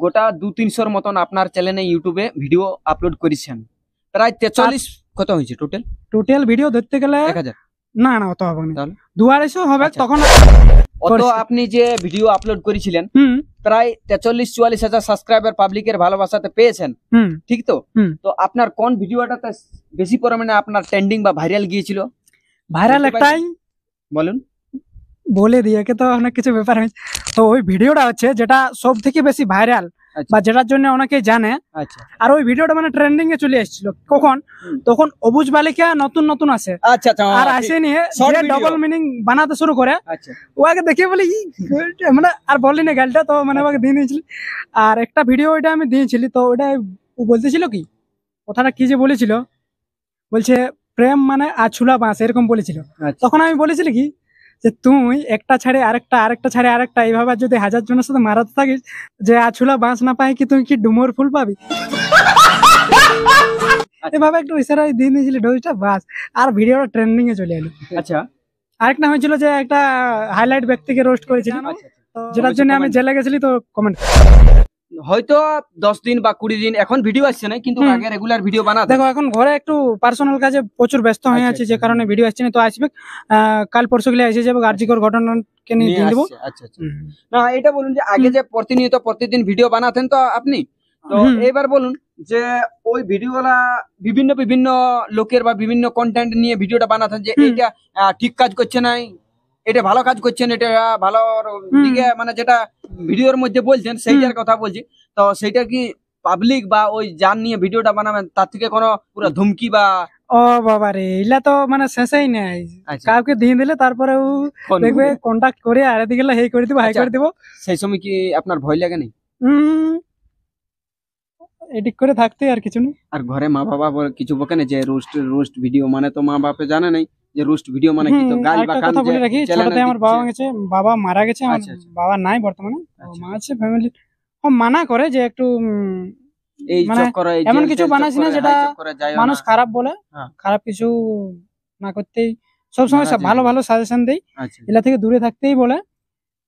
গোটা 200-300 মতন আপনার চ্যানেলে ইউটিউবে ভিডিও আপলোড করেছেন, প্রায় 43 কত হয়েছে টোটাল ভিডিও ধরতে গেলে 1000 না অত হবে না, 250 হবে তখন। অত আপনি যে ভিডিও আপলোড করেছিলেন প্রায় 43-44 হাজার সাবস্ক্রাইবার পাবলিকের ভালোবাসাতে পেয়েছেন, ঠিক তো? তো আপনার কোন ভিডিওটাতে বেশি পরিমাণে আপনার ট্রেন্ডিং বা ভাইরাল গিয়েছিল? ভাইরাল একটাই বলুন, বলে দিয়ে তো অনেক কিছু ব্যাপার হয়েছে। তো ওই ভিডিওটা হচ্ছে যেটা সব থেকে বেশি ভাইরাল বা যেটার জন্য অনেকে জানে। আর ওই ভিডিওটা মানে ট্রেন্ডিং এ চলে এসেছিল কখন, তখন অবুজ বালিকা নতুন নতুন আসে, আর আসে নিয়ে ডবল মিনিং বানাতে শুরু করে। ওকে দেখে বলি মানে আর বললি না গালটা, তো মানে ওকে দিয়ে দিয়েছিল। আর একটা ভিডিও ওইটা আমি দিয়েছিলি, তো ওইটা বলতেছিল কি কথাটা কি যে বলেছিল, বলছে প্রেম মানে আছুলা বাঁশ এরকম বলেছিল। তখন আমি বলেছিলি কি যে তুই একটা ছাড়ে আরেকটা, আরেকটা ছাড়ে আরেকটা, এইভাবে যদি 1000 জনের সাথে মারাতে থাকিস যে আছুলা বাঁশ না পাই কি তুই কি ডুমোর ফুল পাবি? এভাবে একটু ইশারায় দিয়ে দিয়েছিলি ডোজটা, বাস। আর ভিডিওটা ট্রেন্ডিং এ চলে এলো। আচ্ছা, আরেকটা হয়েছিল যে একটা হাইলাইট ব্যক্তিকে রোস্ট করেছিলাম, যেটার জন্য আমি জেলে গেছিলি। তো কমেন্ট হয়তো 10 দিন বা 20 দিন এখন ভিডিও আসছে না, কিন্তু আগে রেগুলার ভিডিও বানাতে। দেখো এখন ঘরে একটু পার্সোনাল কাজে প্রচুর ব্যস্ত হয়ে আছি, যে কারণে ভিডিও আসছে না। তো আসবে কাল পরশু গেলে এসে যাবে, কার্যকর ঘটনাকে নিয়ে দিয়ে দেবো। আচ্ছা না, এটা বলুন যে আগে যে প্রতিনিয়ত প্রতিদিন ভিডিও বানাতেন তো আপনি, তো এবার বলুন যে ওই ভিডিওগুলা বিভিন্ন বিভিন্ন লোকের বা বিভিন্ন কন্টেন্ট নিয়ে ভিডিওটা বানাতেন, যে এটা ঠিক কাজ করছে না, এটা ভালো কাজ করছেন, এটা ভালো দিকে, মানে যেটা ভিডিওর মধ্যে বলছেন সেইটার কথা বলছি। তো সেইটা কি পাবলিক বা ওই যার নিয়ে ভিডিওটা বানাবেন তার থেকে কোনো পুরো ধুমকি বা ও বাবা রে, এগুলা তো মানে শেষই নাই। কাউকে দিয়ে দিলে তারপরে ও দেখবে কন্টাক্ট করে আর এদিকে হেই করে দিব, হাই করে দিব। সেই সময় কি আপনার ভয় লাগে না? এডিট করে থাকতে আর কিছু নেই। আর ঘরে মা বাবা কিছু বকে না যে রোস্ট ভিডিও মানে, তো মা বাবা জানে নাই যে রোস্ট ভিডিও মানে কি? তো গাল বা কান কথা বলে রাখি, ছোটতে আমার বাবা মারা গেছে, আমার বাবা নাই বর্তমানে, মা আছে ফ্যামিলি। মানা করে যে একটু মানে এমন কিছু বানাইছি না যেটা মানুষ খারাপ বলে, খারাপ কিছু না করতেই সবসময় ভালো ভালো সাজেশন দেই, এগুলা থেকে দূরে থাকতেই বলে।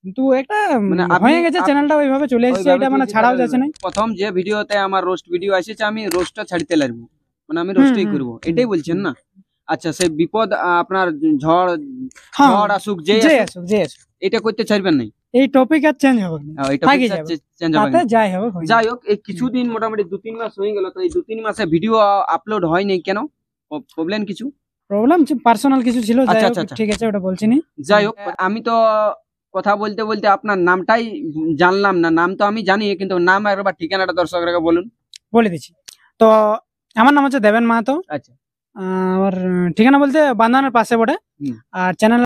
কিন্তু একটা হয়ে গেছে চ্যানেলটা ওইভাবে চলে এসেছে, এটা মানে ছাড়াও যাচ্ছে না। প্রথম যে ভিডিওতে আমার রোস্ট ভিডিও এসেছে আমি রোস্টটা ছাড়তে লাগবো, মানে আমি রোস্টই করব, এটাই বলছেন না? আচ্ছা, সেই বিপদ আপনার ঝড় আসুক যে আসুক এটা করতে ছাড়বেন নাই, এই টপিক আর চেঞ্জ হবে না, যাই হোক। এই কিছুদিন মোটামুটি 2-3 মাস হয়ে গেল, তো এই 2-3 মাসে ভিডিও আপলোড হয় নাই কেন? প্রবলেম কিছু? প্রবলেম পার্সোনাল কিছু ছিল, ঠিক আছে ওটা বলছি না। যাই হোক, আমি তো কথা বলতে বলতে আপনার নামটাই জানলাম না। নাম তো আমি জানি, কিন্তু নাম একবার ঠিকানাটা দর্শকরা বলুন। বলে দিচ্ছি, তো আমার নাম হচ্ছে দেবেন মাহাতো। আচ্ছা, আমার ঠিকানা বলতে বান্ধানের পাশে বটে, আর চ্যানেল